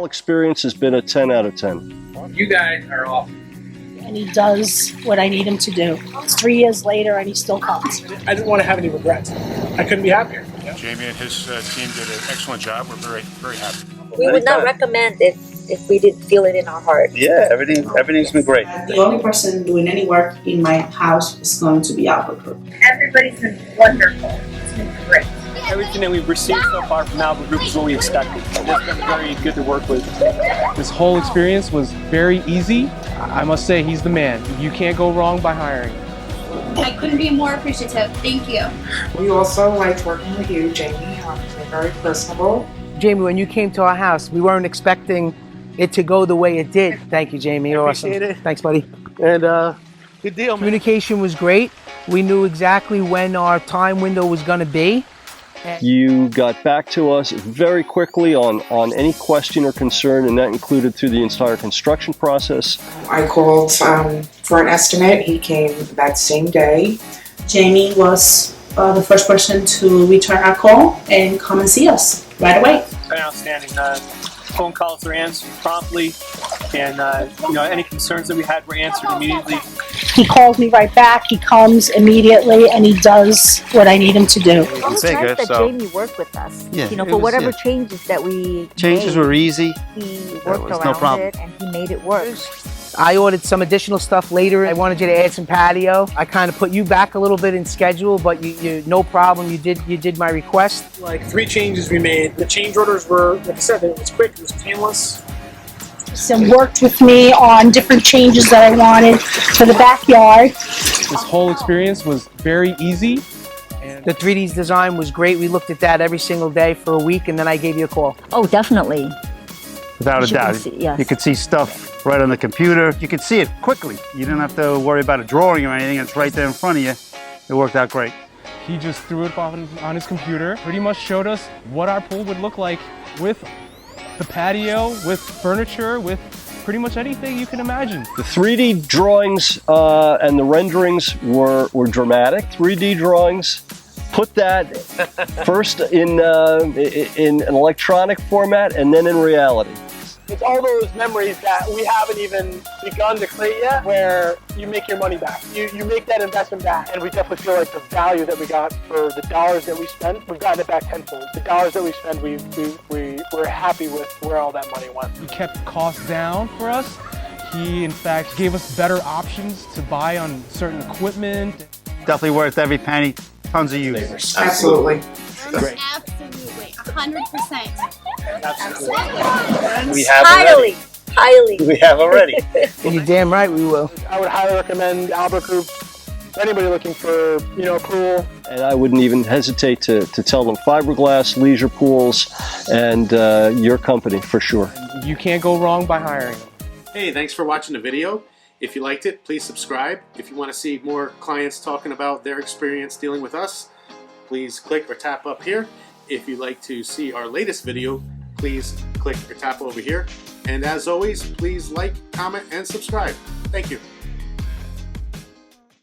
overall experience has been a 10 out of 10. You guys are awesome. And he does what I need him to do. It's 3 years later and he still comes. I didn't want to have any regrets. I couldn't be happier. Jamie and his team did an excellent job. We're very, very happy. We would not recommend if we didn't feel it in our heart. Yeah, everything's been great. The only person doing any work in my house is going to be Albert Group. Everybody's been wonderful. It's been great. Everything that we've received so far from Albert Group is what we expected. It's been very good to work with. This whole experience was very easy. I must say he's the man. You can't go wrong by hiring. I couldn't be more appreciative. Thank you. We also liked working with you, Jamie. You're very personable. Jamie, when you came to our house, we weren't expecting it to go the way it did. Thank you, Jamie. You're awesome. Appreciate it. Thanks, buddy. And good deal, man. Communication was great. We knew exactly when our time window was going to be. You got back to us very quickly on any question or concern, and that included through the entire construction process. I called for an estimate. He came that same day. Jamie was the first person to return our call and come and see us right away. It's been outstanding. Phone calls were answered promptly, and any concerns that we had were answered immediately. He calls me right back, he comes immediately, and he does what I need him to do. It was nice that Jamie worked with us. Yeah, for whatever changes that we Changes made, were easy. he worked was around no problem. it and he made it work. I ordered some additional stuff later. I wanted you to add some patio. I kind of put you back a little bit in schedule, but you no problem. You did my request. Like 3 changes we made. The change orders were, like I said, it was quick, it was painless. And worked with me on different changes that I wanted for the backyard. This whole experience was very easy. The 3D design was great. We looked at that every single day for a week, and then I gave you a call. Oh, definitely. Without a You can doubt. see- yes. You could see stuff right on the computer. You could see it quickly. You didn't have to worry about a drawing or anything. It's right there in front of you. It worked out great. He just threw it off on his computer, pretty much showed us what our pool would look like with the patio, with furniture, with pretty much anything you can imagine. The 3D drawings and the renderings were dramatic. 3D drawings, put that first in an electronic format and then in reality. It's all those memories that we haven't even begun to create yet, where you make your money back. You make that investment back. And we definitely feel like the value that we got for the dollars that we spent, we've gotten it back tenfold. The dollars that we spent, we're happy with where all that money went. He kept costs down for us. He, in fact, gave us better options to buy on certain equipment. Definitely worth every penny. Tons of use. Absolutely. Great. Absolutely. 100%. Absolutely. We have Highly. Highly. We have already. And you're damn right we will. I would highly recommend Albert Group for anybody looking for, a pool. And I wouldn't even hesitate to tell them fiberglass, leisure pools, and your company for sure. You can't go wrong by hiring. Hey, thanks for watching the video. If you liked it, please subscribe. If you want to see more clients talking about their experience dealing with us, please click or tap up here. If you'd like to see our latest video, please click or tap over here. And as always, please like, comment, and subscribe. Thank you.